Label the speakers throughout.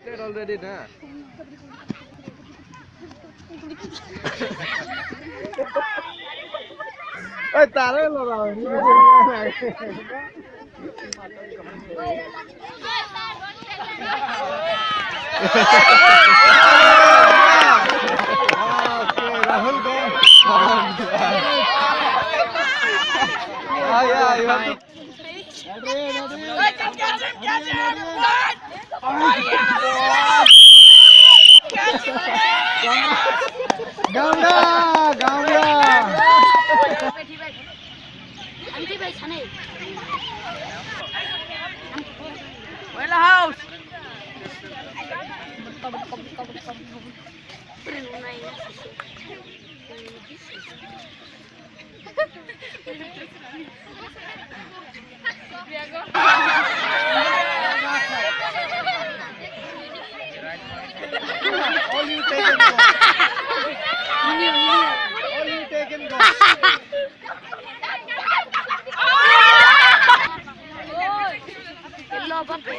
Speaker 1: Dead already na. Oi, tara lo raw. Rahul go. Yeah, you have to. Gamla, gamla.
Speaker 2: Anti bhai chane.
Speaker 3: Wala house.
Speaker 1: All you take and go. All you take and go.
Speaker 2: Hello, Papa.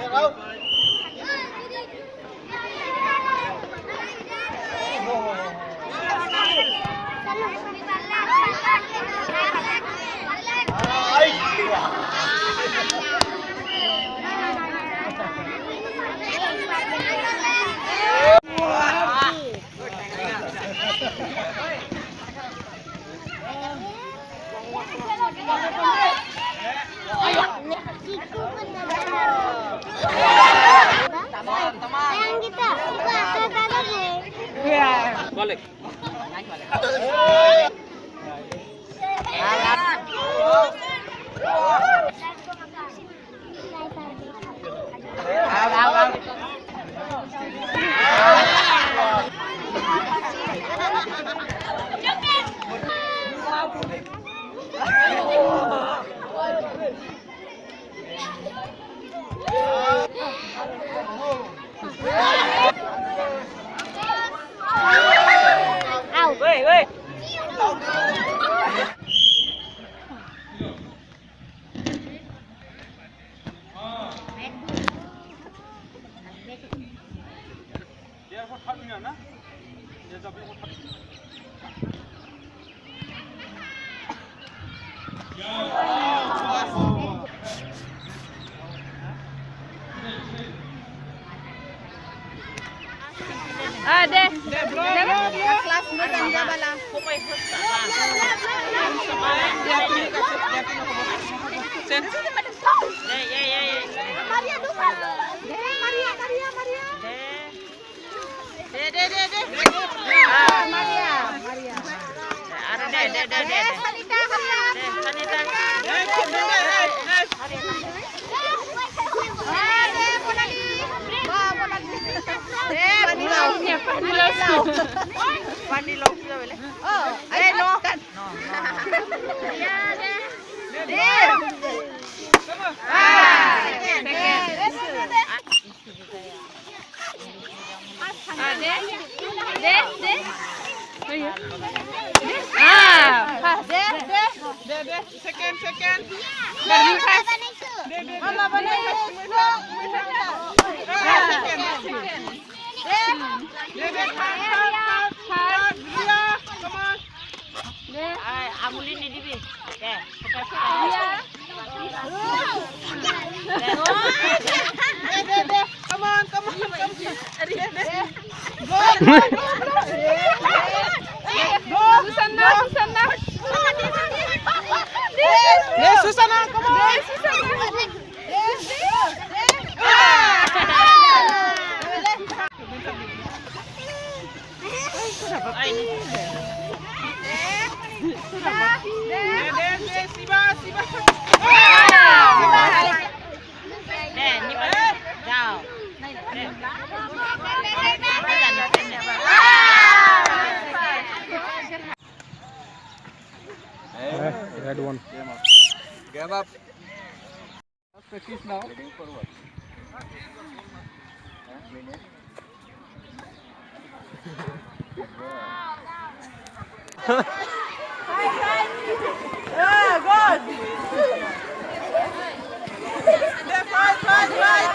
Speaker 2: Hello.
Speaker 3: Balik. Wait, wait. Deh. Kelas aja bala. Maria dulu. Maria. Maria. Ada deh. Sanita. Pandilaw sila wala. Oh, ay no. Second. Mama Amulin ni dibi. Come on. Go. Susana. Susana, come on.
Speaker 1: Red one.
Speaker 4: Game up. Practice now. Heading forward. Minute.
Speaker 3: Good. Left, right.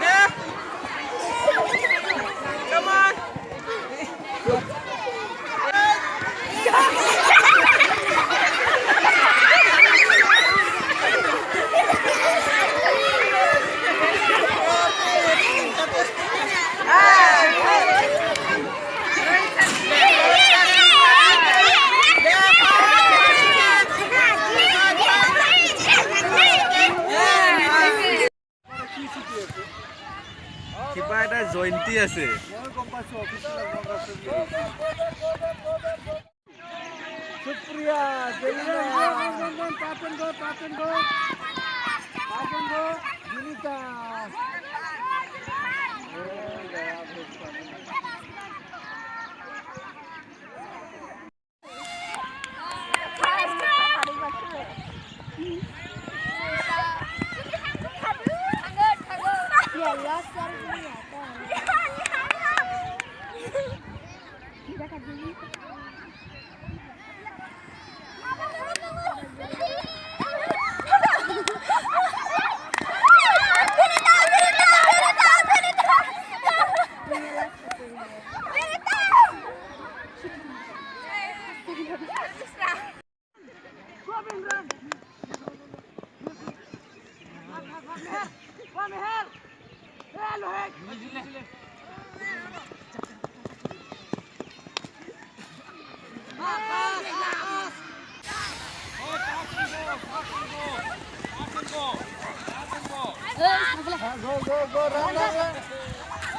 Speaker 3: Left. Come on.
Speaker 4: কিবা এটা জয়ন্তী আছে
Speaker 1: Supriya, touch and go. Junita. Go, run.